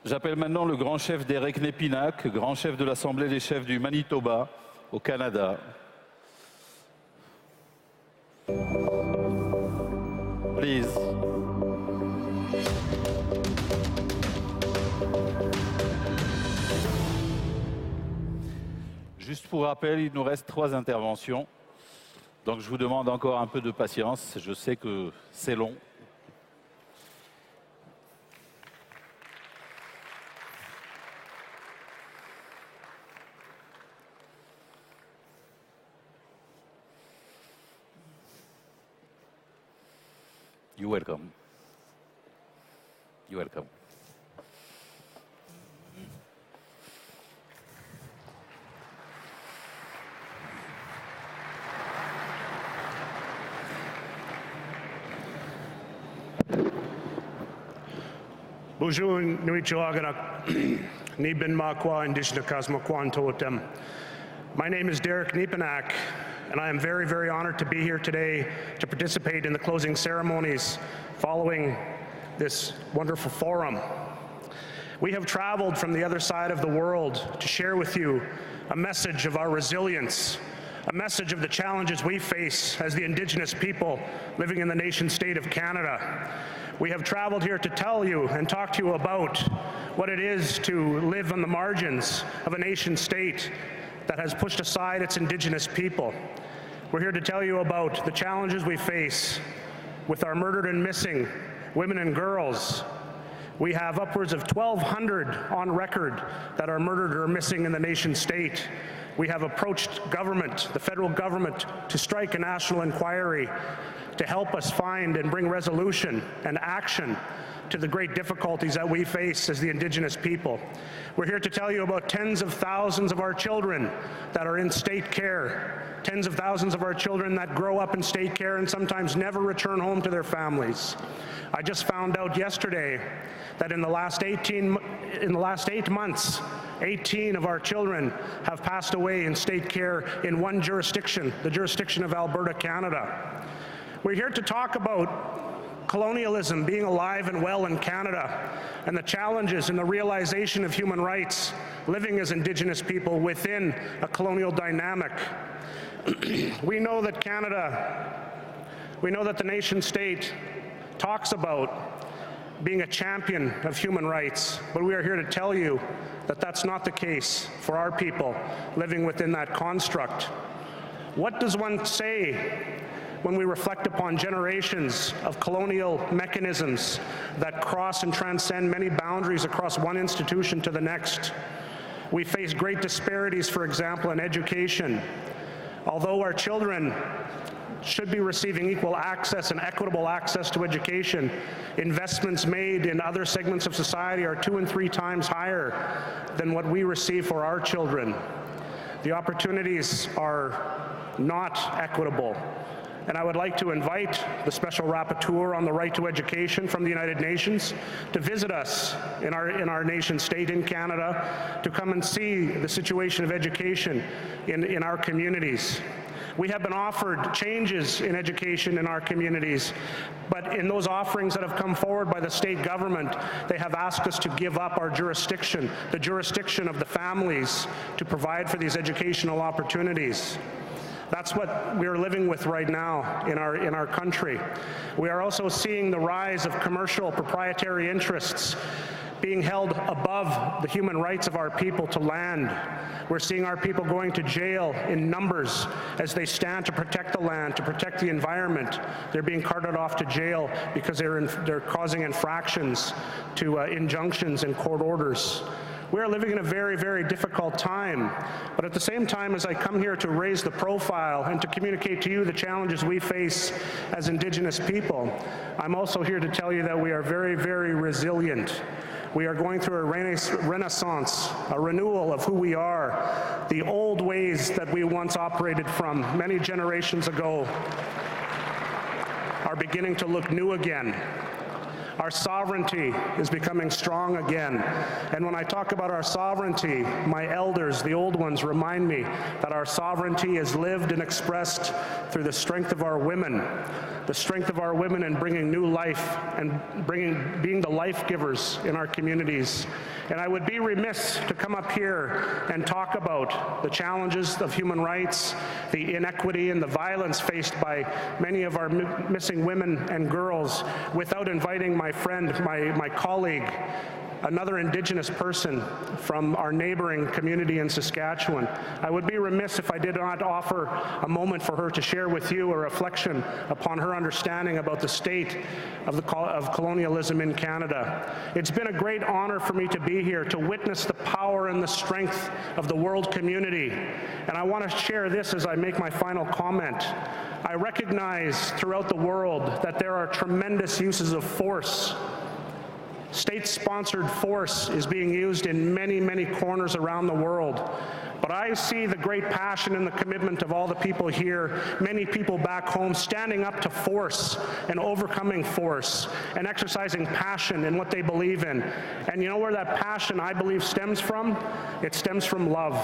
J'appelle maintenant le grand chef Derek Nepinak, grand chef de l'Assemblée des chefs du Manitoba, au Canada. Please. Juste pour rappel, il nous reste 3 interventions. Donc je vous demande encore un peu de patience. Je sais que c'est long. You're welcome. You're welcome. Bonjour, Nuichiwaganak, Nibin Makwa, Indigenous Kasmakwan Totem. My name is Derek Nepinak, and I am very, very honored to be here today to participate in the closing ceremonies following this wonderful forum. We have traveled from the other side of the world to share with you a message of our resilience, a message of the challenges we face as the Indigenous people living in the nation-state of Canada. We have traveled here to tell you and talk to you about what it is to live on the margins of a nation-state that has pushed aside its Indigenous people. We're here to tell you about the challenges we face with our murdered and missing women and girls. We have upwards of 1,200 on record that are murdered or missing in the nation-state. We have approached government, the federal government, to strike a national inquiry to help us find and bring resolution and action to the great difficulties that we face as the Indigenous people. We're here to tell you about tens of thousands of our children that are in state care, tens of thousands of our children that grow up in state care and sometimes never return home to their families. I just found out yesterday that in the last 8 months, 18 of our children have passed away in state care in one jurisdiction, the jurisdiction of Alberta, Canada. We're here to talk about colonialism being alive and well in Canada and the challenges and the realization of human rights living as Indigenous people within a colonial dynamic. We know that the nation state talks about being a champion of human rights, but we are here to tell you that that's not the case for our people living within that construct. What does one say when we reflect upon generations of colonial mechanisms that cross and transcend many boundaries across one institution to the next? We face great disparities, for example, in education. Although our children should be receiving equal access and equitable access to education, investments made in other segments of society are 2 and 3 times higher than what we receive for our children. The opportunities are not equitable. And I would like to invite the Special Rapporteur on the right to education from the United Nations to visit us in our nation state in Canada to come and see the situation of education in our communities. We have been offered changes in education in our communities, but in those offerings that have come forward by the state government, they have asked us to give up our jurisdiction, the jurisdiction of the families, to provide for these educational opportunities. That's what we're living with right now in our country. We are also seeing the rise of commercial proprietary interests being held above the human rights of our people to land. We're seeing our people going to jail in numbers as they stand to protect the land, to protect the environment. They're being carted off to jail because they're causing infractions to injunctions and court orders. We are living in a very, very difficult time, but at the same time as I come here to raise the profile and to communicate to you the challenges we face as Indigenous people, I'm also here to tell you that we are very, very resilient. We are going through a renaissance, a renewal of who we are. The old ways that we once operated from many generations ago are beginning to look new again. Our sovereignty is becoming strong again. And when I talk about our sovereignty, my elders, the old ones, remind me that our sovereignty is lived and expressed through the strength of our women. The strength of our women in bringing new life and being the life givers in our communities. And I would be remiss to come up here and talk about the challenges of human rights, the inequity and the violence faced by many of our missing women and girls without inviting my friend, my colleague, another Indigenous person from our neighboring community in Saskatchewan. I would be remiss if I did not offer a moment for her to share with you a reflection upon her understanding about the state of colonialism in Canada. It's been a great honor for me to be here to witness the power and the strength of the world community. And I want to share this as I make my final comment. I recognize throughout the world that there are tremendous uses of force. State-sponsored force is being used in many, many corners around the world. But I see the great passion and the commitment of all the people here, many people back home, standing up to force and overcoming force and exercising passion in what they believe in. And you know where that passion, I believe, stems from? It stems from love.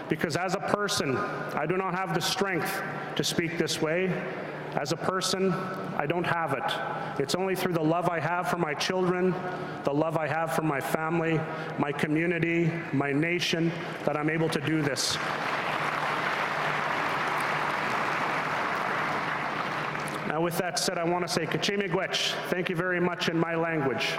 Because as a person, I do not have the strength to speak this way. As a person, I don't have it. It's only through the love I have for my children, the love I have for my family, my community, my nation, that I'm able to do this. Now, with that said, I want to say, Kachimigwech, thank you very much in my language.